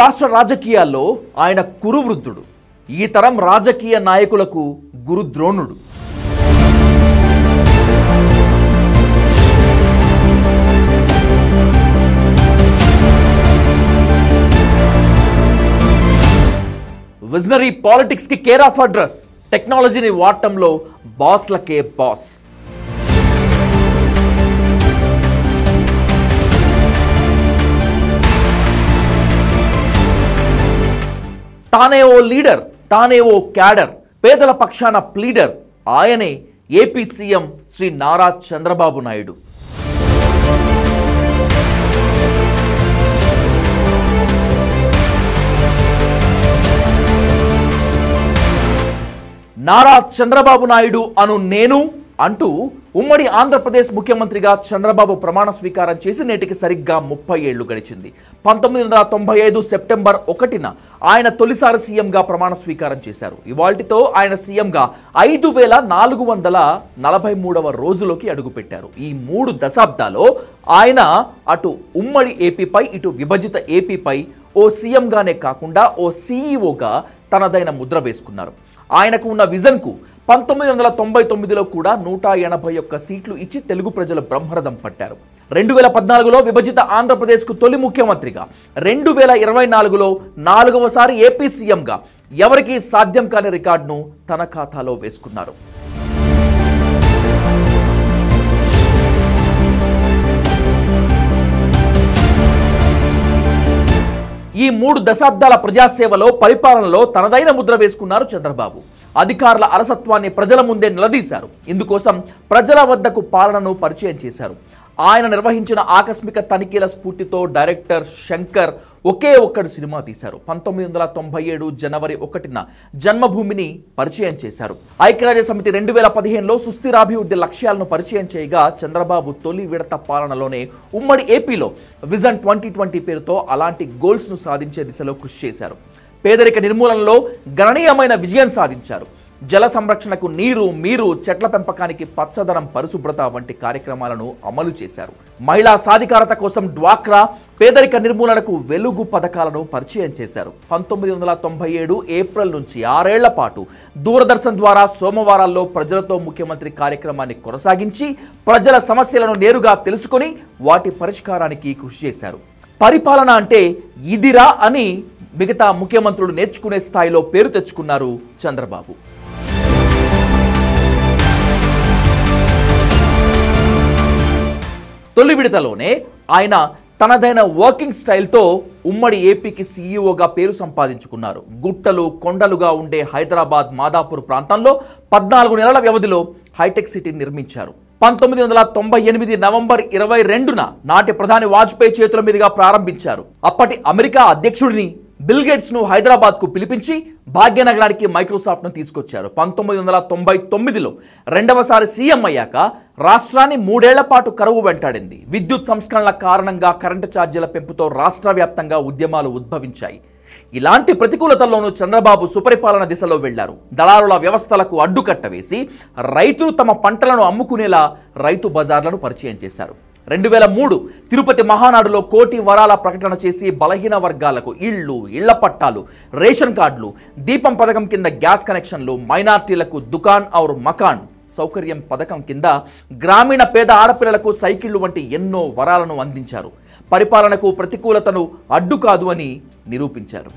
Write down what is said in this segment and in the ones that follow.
రాష్ట్ర రాజకీయాల్లో ఆయన కురువృద్ధుడు. ఈ తరం రాజకీయ నాయకులకు గురుద్రోణుడు. విజనరీ పాలిటిక్స్ కి కేర్ ఆఫ్ అడ్రస్, టెక్నాలజీని వాడటంలో బాస్లకే బాస్. తానే ఓ లీడర్, తానే ఓ క్యాడర్, పేదల పక్షాన ప్లీడర్. ఆయనే ఏపీ సీఎం శ్రీ నారా చంద్రబాబు నాయుడు. నారా చంద్రబాబు నాయుడు అను నేను అంటూ ఉమ్మడి ఆంధ్రప్రదేశ్ ముఖ్యమంత్రిగా చంద్రబాబు ప్రమాణ స్వీకారం చేసి నేటికి సరిగ్గా 30 ఏళ్లు గడిచింది. 1995 సెప్టెంబర్ 1న ఆయన తొలిసారి సీఎంగా ప్రమాణ స్వీకారం చేశారు. ఇవాల్టితో ఆయన సీఎంగా 5443వ రోజులోకి అడుగుపెట్టారు. ఈ 3 దశాబ్దాల్లో ఆయన అటు ఉమ్మడి ఏపీపై, ఇటు విభజిత ఏపీపై ఓ సీఎంగానే కాకుండా ఓ సీఈఓగా తనదైన ముద్ర వేసుకున్నారు. ఆయనకు ఉన్న విజన్కు 1999లో కూడా 181 సీట్లు ఇచ్చి తెలుగు ప్రజలు బ్రహ్మరథం పట్టారు. 2014లో విభజిత ఆంధ్రప్రదేశ్కు తొలి ముఖ్యమంత్రిగా, 2024లో 4వసారి ఏపీ సీఎంగా ఎవరికీ సాధ్యం కాని రికార్డును తన ఖాతాలో వేసుకున్నారు. ఈ 3 దశాబ్దాల ప్రజాసేవలో, పరిపాలనలో తనదైన ముద్ర వేసుకున్నారు చంద్రబాబు. అధికారుల అలసత్వాన్ని ప్రజల ముందే నిలదీశారు. ఇందుకోసం ప్రజల వద్దకు పాలనను పరిచయం చేశారు. ఆయన నిర్వహించిన ఆకస్మిక తనిఖీల స్ఫూర్తితో డైరెక్టర్ శంకర్ ఒకే ఒక్కడు సినిమా తీశారు. 1997 జనవరి 1న జన్మభూమిని పరిచయం చేశారు. ఐక్యరాజ్య సమితి 2015లో సుస్థిరాభివృద్ధి లక్ష్యాలను పరిచయం చేయగా చంద్రబాబు తొలి విడత పాలనలోనే ఉమ్మడి ఏపీలో విజన్ 2020 పేరుతో అలాంటి గోల్స్ను సాధించే దిశలో కృషి చేశారు. పేదరిక నిర్మూలనలో గణనీయమైన విజయం సాధించారు. జల సంరక్షణకు నీరు, మీరు, చెట్ల పెంపకానికి పచ్చదనం, పరిశుభ్రత వంటి కార్యక్రమాలను అమలు చేశారు. మహిళా సాధికారత కోసం డ్వాక్రా, పేదరిక నిర్మూలనకు వెలుగు పథకాలను పరిచయం చేశారు. 1997 ఏప్రిల్ నుంచి 6 ఏళ్ల పాటు దూరదర్శన్ ద్వారా సోమవారాల్లో ప్రజలతో ముఖ్యమంత్రి కార్యక్రమాన్ని కొనసాగించి ప్రజల సమస్యలను నేరుగా తెలుసుకొని వాటి పరిష్కారానికి కృషి చేశారు. పరిపాలన అంటే ఇదిరా అని మిగతా ముఖ్యమంత్రులు నేర్చుకునే స్థాయిలో పేరు తెచ్చుకున్నారు చంద్రబాబు. తొలి విడతలోనే ఆయన తనదైన వర్కింగ్ స్టైల్తో ఉమ్మడి ఏపీకి సీఈఓగా పేరు సంపాదించుకున్నారు. గుట్టలు కొండలుగా ఉండే హైదరాబాద్ మాదాపూర్ ప్రాంతంలో 14 నెలల వ్యవధిలో హైటెక్ సిటీని నిర్మించారు. 1998 నవంబర్ 22న నాటి ప్రధాని వాజ్పేయి చేతుల మీదుగా ప్రారంభించారు. అప్పటి అమెరికా అధ్యక్షుడిని బిల్ గేట్స్ ను హైదరాబాద్ కు పిలిపించి భాగ్యనగరానికి మైక్రోసాఫ్ట్ ను తీసుకొచ్చారు. 1999లో 2వసారి సీఎం అయ్యాక రాష్ట్రాన్ని 3 ఏళ్ల పాటు కరువు వెంటాడింది. విద్యుత్ సంస్కరణల కారణంగా కరెంటు ఛార్జీల పెంపుతో రాష్ట్ర వ్యాప్తంగా ఉద్యమాలు ఉద్భవించాయి. ఇలాంటి ప్రతికూలతల్లోనూ చంద్రబాబు సుపరిపాలన దిశలో వెళ్లారు. దళారుల వ్యవస్థలకు అడ్డుకట్ట వేసి రైతులు తమ పంటలను అమ్ముకునేలా రైతు బజార్లను పరిచయం చేశారు. 2003 తిరుపతి మహానాడులో 1 కోటి వరాల ప్రకటన చేసి బలహీన వర్గాలకు ఇళ్లు, ఇళ్ల పట్టాలు, రేషన్ కార్డులు, దీపం పథకం కింద గ్యాస్ కనెక్షన్లు, మైనార్టీలకు దుకాన్ ఔర్ మకాన్ సౌకర్యం పథకం కింద గ్రామీణ పేద ఆడపిల్లలకు సైకిళ్లు వంటి ఎన్నో వరాలను అందించారు. పరిపాలనకు ప్రతికూలతను అడ్డు కాదు అని నిరూపించారు.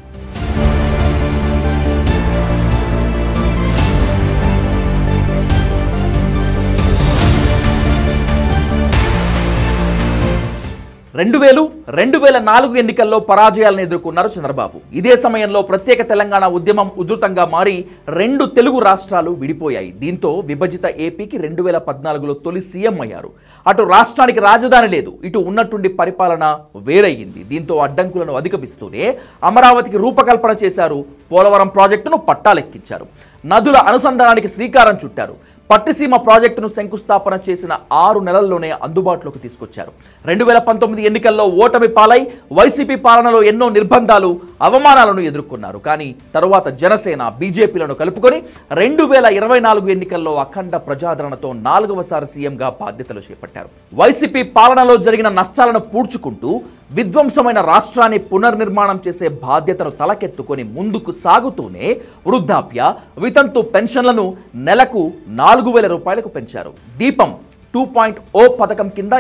రెండు 2004 ఎన్నికల్లో పరాజయాలను ఎదుర్కొన్నారు చంద్రబాబు. ఇదే సమయంలో ప్రత్యేక తెలంగాణ ఉద్యమం ఉధృతంగా మారి 2 తెలుగు రాష్ట్రాలు విడిపోయాయి. దీంతో విభజిత ఏపీకి 2014లో తొలి సీఎం అయ్యారు. అటు రాష్ట్రానికి రాజధాని లేదు, ఇటు ఉన్నట్టుండి పరిపాలన వేరయ్యింది. దీంతో అడ్డంకులను అధిగమిస్తూనే అమరావతికి రూపకల్పన చేశారు. పోలవరం ప్రాజెక్టును పట్టాలెక్కించారు. నదుల అనుసంధానానికి శ్రీకారం చుట్టారు. పట్టిసీమ ప్రాజెక్టును శంకుస్థాపన చేసిన 6 నెలల్లోనే అందుబాటులోకి తీసుకొచ్చారు. 2019 ఎన్నికల్లో ఓటమి పాలై వైసీపీ పాలనలో ఎన్నో నిర్బంధాలు, అవమానాలను ఎదుర్కొన్నారు. కానీ తరువాత జనసేన, బీజేపీలను కలుపుకొని 2024 ఎన్నికల్లో అఖండ ప్రజాదరణతో 4వసారి సీఎంగా బాధ్యతలు చేపట్టారు. వైసీపీ పాలనలో జరిగిన నష్టాలను పూడ్చుకుంటూ విధ్వంసమైన రాష్ట్రాన్ని పునర్నిర్మాణం చేసే బాధ్యతను తలకెత్తుకొని ముందుకు సాగుతూనే వృద్ధాప్య వితంతు పెన్షన్లను నెలకు 4,000 రూపాయలకు పెంచారు. దీపం 2.0 పథకం కింద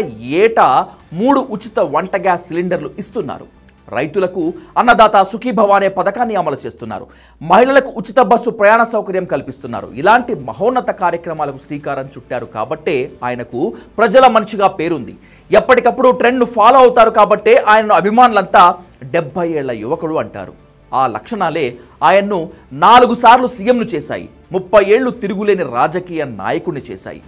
ఏటా 3 ఉచిత వంట గ్యాస్ సిలిండర్లు ఇస్తున్నారు. రైతులకు అన్నదాత సుఖీభవ అనే పథకాన్ని అమలు చేస్తున్నారు. మహిళలకు ఉచిత బస్సు ప్రయాణ సౌకర్యం కల్పిస్తున్నారు. ఇలాంటి మహోన్నత కార్యక్రమాలకు శ్రీకారం చుట్టారు కాబట్టే ఆయనకు ప్రజల మనిషిగా పేరుంది. ఎప్పటికప్పుడు ట్రెండ్ ఫాలో అవుతారు కాబట్టే ఆయనను అభిమానులంతా 70 ఏళ్ల యువకుడు అంటారు. ఆ లక్షణాలే ఆయన్ను 4 సార్లు సీఎంను చేశాయి. 30 ఏళ్లు తిరుగులేని రాజకీయ నాయకుడిని చేశాయి.